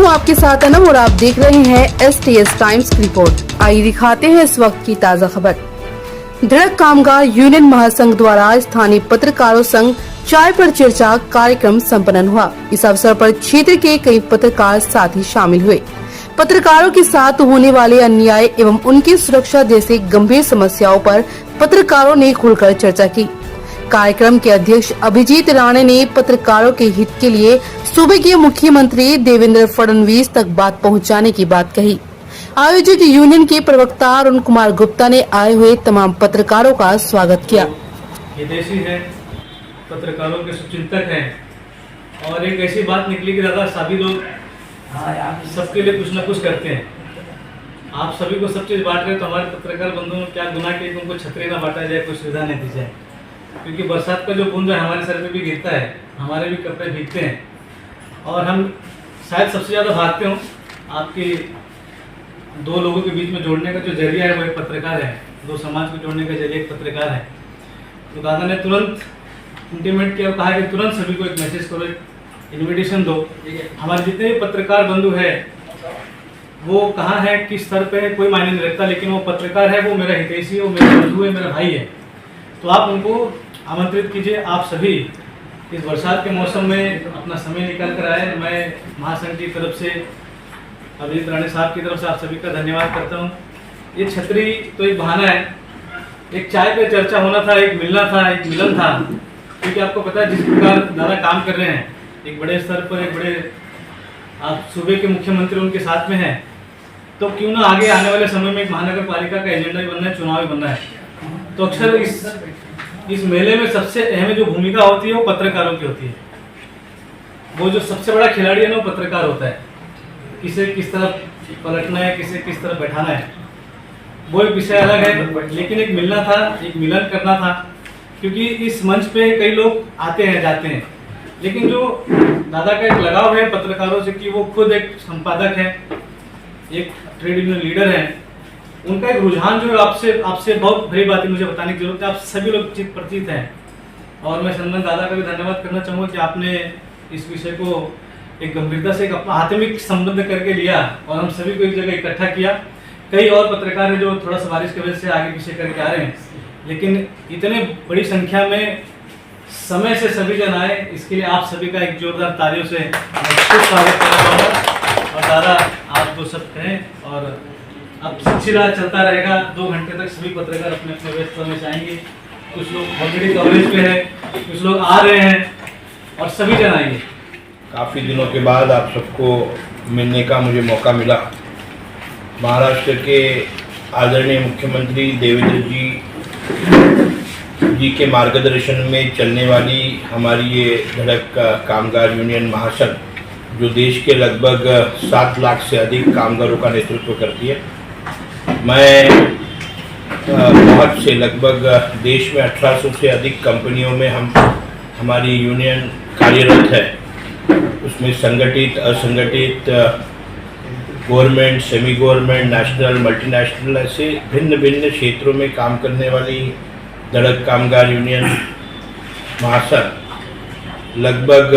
हूँ आपके साथ अनम और आप देख रहे हैं STS टाइम्स की रिपोर्ट। आइए दिखाते हैं इस वक्त की ताज़ा खबर। धड़क कामगार यूनियन महासंघ द्वारा स्थानीय पत्रकारों संग चाय पर चर्चा कार्यक्रम संपन्न हुआ। इस अवसर पर क्षेत्र के कई पत्रकार साथी शामिल हुए। पत्रकारों के साथ होने वाले अन्याय एवं उनकी सुरक्षा जैसे गंभीर समस्याओं पर पत्रकारों ने खुलकर चर्चा की। कार्यक्रम के अध्यक्ष अभिजीत राणे ने पत्रकारों के हित के लिए सूबे के मुख्यमंत्री देवेंद्र फडणवीस तक बात पहुंचाने की बात कही। आयोजक यूनियन के प्रवक्ता अरुण कुमार गुप्ता ने आए हुए तमाम पत्रकारों का स्वागत किया। हितैषी है, पत्रकारों के शुभचिंतक हैं और एक ऐसी बात निकली कि दादा सभी लोग सबके लिए कुछ न कुछ करते हैं। आप सभी को सब चीज़ बांट रहे तो हमारे पत्रकार बंधुओं क्या गुनाह किए कि उनको छतरी ना बांटा जाए, कोई सुविधा नहीं दी जाए, क्योंकि बरसात का जो बूंद है हमारे सर पे भी गिरता है, हमारे भी कपड़े भीगते हैं और हम शायद सबसे ज़्यादा भागते हो। आपकी दो लोगों के बीच में जोड़ने का जो जरिया है वो एक पत्रकार है, दो समाज को जोड़ने का जरिया एक पत्रकार है। तो दादा ने तुरंत इंटीमेट किया, कहा कि तुरंत सभी को एक मैसेज करो, एक इन्विटेशन दो। हमारे जितने भी पत्रकार बंधु है वो कहाँ है, किस स्तर पे है, कोई मायने नहीं रखता, लेकिन वो पत्रकार है, वो मेरा हितैषी है, वो मेरा बंधु है, मेरा भाई है। तो आप उनको आमंत्रित कीजिए। आप सभी इस बरसात के मौसम में अपना समय निकाल कर आए। मैं महासंघ की तरफ से, अभिजीत राणे साहब की तरफ से आप सभी का धन्यवाद करता हूँ। ये छतरी तो एक बहाना है, एक चाय पे चर्चा होना था, एक मिलना था, एक मिलन था, क्योंकि आपको पता है जिस प्रकार दादा काम कर रहे हैं एक बड़े स्तर पर, एक बड़े आप सूबे के मुख्यमंत्री उनके साथ में हैं, तो क्यों ना आगे आने वाले समय में एक महानगर पालिका का एजेंडा भी बनना है, चुनाव भी बनना है। तो अक्सर इस मेले में सबसे अहम जो भूमिका होती है वो पत्रकारों की होती है। वो जो सबसे बड़ा खिलाड़ी है ना वो पत्रकार होता है। किसे किस तरफ पलटना है, किसे किस तरफ बैठाना है, वो एक विषय अलग है, लेकिन एक मिलना था, एक मिलन करना था, क्योंकि इस मंच पे कई लोग आते हैं जाते हैं, लेकिन जो दादा का एक लगाव है पत्रकारों से कि वो खुद एक संपादक है, एक ट्रेड यूनियन लीडर है, उनका एक रुझान जो आपसे बहुत बड़ी बात है, मुझे बताने की जरूरत है। आप सभी लोग चित परिचित हैं और मैं सम्मान दादा का भी धन्यवाद करना चाहूँगा कि आपने इस विषय को एक गंभीरता से एक अपना आत्मिक संबंध करके लिया और हम सभी को एक जगह इकट्ठा किया। कई और पत्रकार हैं जो थोड़ा सा बारिश की वजह से आगे पीछे करके आ रहे हैं, लेकिन इतने बड़ी संख्या में समय से सभी जन आए, इसके लिए आप सभी का एक जोरदार तालियों से स्वागत करना चाहूँगा। और दादा आप तो सब कहें और अब सिलसिला चलता रहेगा। 2 घंटे तक सभी पत्रकार अपने अपने व्यस्त समय से आएंगे। कुछ लोग ऑलरेडी कवरेज पे हैं, कुछ लोग आ रहे हैं और सभी जन आएंगे। काफ़ी दिनों के बाद आप सबको मिलने का मुझे मौका मिला। महाराष्ट्र के आदरणीय मुख्यमंत्री देवेंद्र जी के मार्गदर्शन में चलने वाली हमारी ये धड़क कामगार यूनियन महासंघ, जो देश के लगभग 7 लाख से अधिक कामगारों का नेतृत्व करती है। मैं बहुत से लगभग देश में 1800 से अधिक कंपनियों में हमारी यूनियन कार्यरत है। उसमें संगठित, असंगठित, government, semi government, national, multinational, ऐसे भिन्न भिन्न क्षेत्रों में काम करने वाली धड़क कामगार यूनियन महासंघ लगभग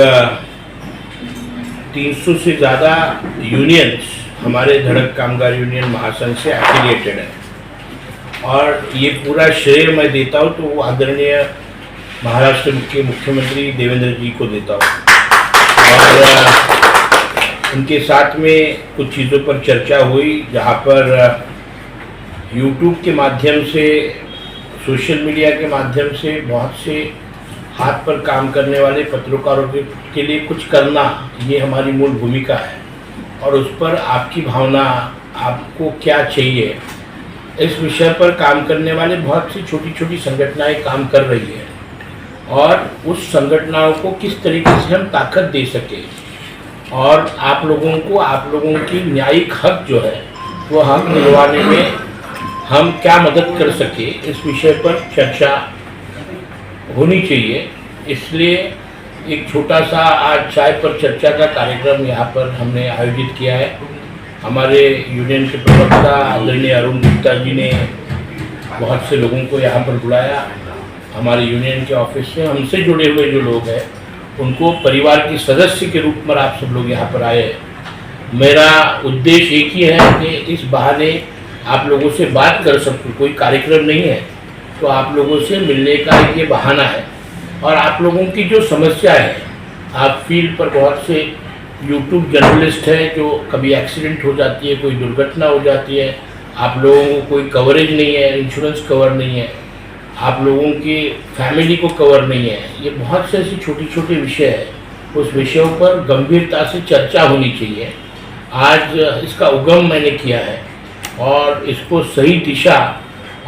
300 से ज़्यादा यूनियंस हमारे धड़क कामगार यूनियन महासंघ से एफिलिएटेड है। और ये पूरा श्रेय मैं देता हूँ तो वो आदरणीय महाराष्ट्र के मुख्यमंत्री देवेंद्र जी को देता हूँ। और उनके साथ में कुछ चीज़ों पर चर्चा हुई, जहाँ पर यूट्यूब के माध्यम से, सोशल मीडिया के माध्यम से बहुत से हाथ पर काम करने वाले पत्रकारों के लिए कुछ करना, ये हमारी मूल भूमिका है। और उस पर आपकी भावना, आपको क्या चाहिए, इस विषय पर काम करने वाले बहुत सी छोटी छोटी संगठनाएं काम कर रही है और उस संगठनों को किस तरीके से हम ताकत दे सके और आप लोगों की न्यायिक हक जो है वो हक दिलवाने में हम क्या मदद कर सके, इस विषय पर चर्चा होनी चाहिए। इसलिए एक छोटा सा आज चाय पर चर्चा का कार्यक्रम यहाँ पर हमने आयोजित किया है। हमारे यूनियन के प्रवक्ता आदरणीय अरुण गुप्ता जी ने बहुत से लोगों को यहाँ पर बुलाया। हमारे यूनियन के ऑफिस से हमसे जुड़े हुए जो लोग हैं उनको परिवार के सदस्य के रूप में आप सब लोग यहाँ पर आए। मेरा उद्देश्य एक ही है कि इस बहाने आप लोगों से बात कर सकूं। कोई कार्यक्रम नहीं है, तो आप लोगों से मिलने का ये बहाना है। और आप लोगों की जो समस्या है, आप फील्ड पर बहुत से यूट्यूब जर्नलिस्ट हैं जो कभी एक्सीडेंट हो जाती है, कोई दुर्घटना हो जाती है, आप लोगों को कोई कवरेज नहीं है, इंश्योरेंस कवर नहीं है, आप लोगों की फैमिली को कवर नहीं है, ये बहुत से ऐसी छोटी छोटी विषय है। उस विषयों पर गंभीरता से चर्चा होनी चाहिए। आज इसका उगम मैंने किया है और इसको सही दिशा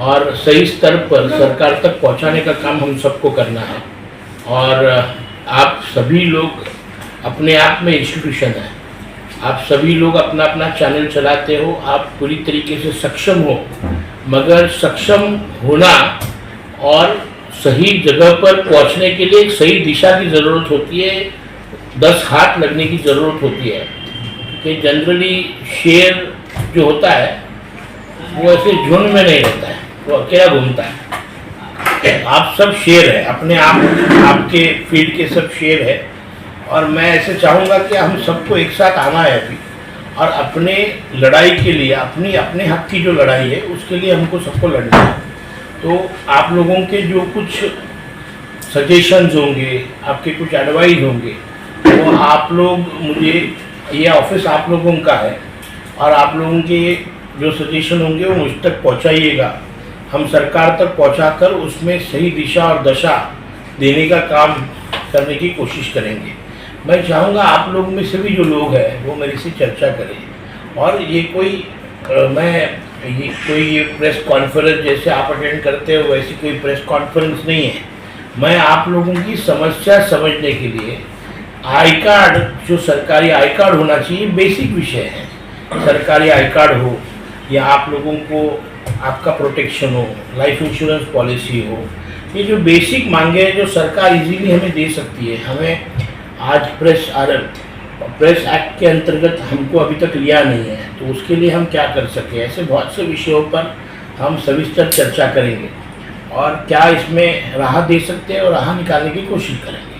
और सही स्तर पर सरकार तक पहुंचाने का काम हम सबको करना है। और आप सभी लोग अपने आप में इंस्टीट्यूशन है, आप सभी लोग अपना अपना चैनल चलाते हो, आप पूरी तरीके से सक्षम हो, मगर सक्षम होना और सही जगह पर पहुंचने के लिए एक सही दिशा की ज़रूरत होती है, 10 हाथ लगने की ज़रूरत होती है। क्योंकि जनरली शेर जो होता है वो ऐसे झुंड में नहीं रहता है, वो अकेला घूमता है। आप सब शेर है, अपने आप आपके फील्ड के सब शेर है। और मैं ऐसे चाहूँगा कि हम सबको एक साथ आना है अभी, और अपने लड़ाई के लिए, अपने हक की जो लड़ाई है उसके लिए हमको सबको लड़ना है। तो आप लोगों के जो कुछ सजेशंस होंगे, आपके कुछ एडवाइस होंगे, वो आप लोग मुझे, ये ऑफिस आप लोगों का है, और आप लोगों के जो सजेशन होंगे वो मुझ तक पहुंचाइएगा। हम सरकार तक पहुंचाकर उसमें सही दिशा और दशा देने का काम करने की कोशिश करेंगे। मैं चाहूँगा आप लोग में से भी जो लोग हैं वो मेरे से चर्चा करें। और ये कोई कोई प्रेस कॉन्फ्रेंस जैसे आप अटेंड करते हो वैसी कोई प्रेस कॉन्फ्रेंस नहीं है। मैं आप लोगों की समस्या समझने के लिए आई कार्ड, जो सरकारी आई कार्ड होना चाहिए, बेसिक विषय है। सरकारी आई कार्ड हो या आप लोगों को आपका प्रोटेक्शन हो, लाइफ इंश्योरेंस पॉलिसी हो, ये जो बेसिक मांगे हैं जो सरकार इजीली हमें दे सकती है। हमें आज प्रेस एक्ट के अंतर्गत हमको अभी तक लिया नहीं है, तो उसके लिए हम क्या कर सके, ऐसे बहुत से विषयों पर हम सविस्तर चर्चा करेंगे और क्या इसमें राहत दे सकते हैं और राह निकालने की कोशिश करेंगे।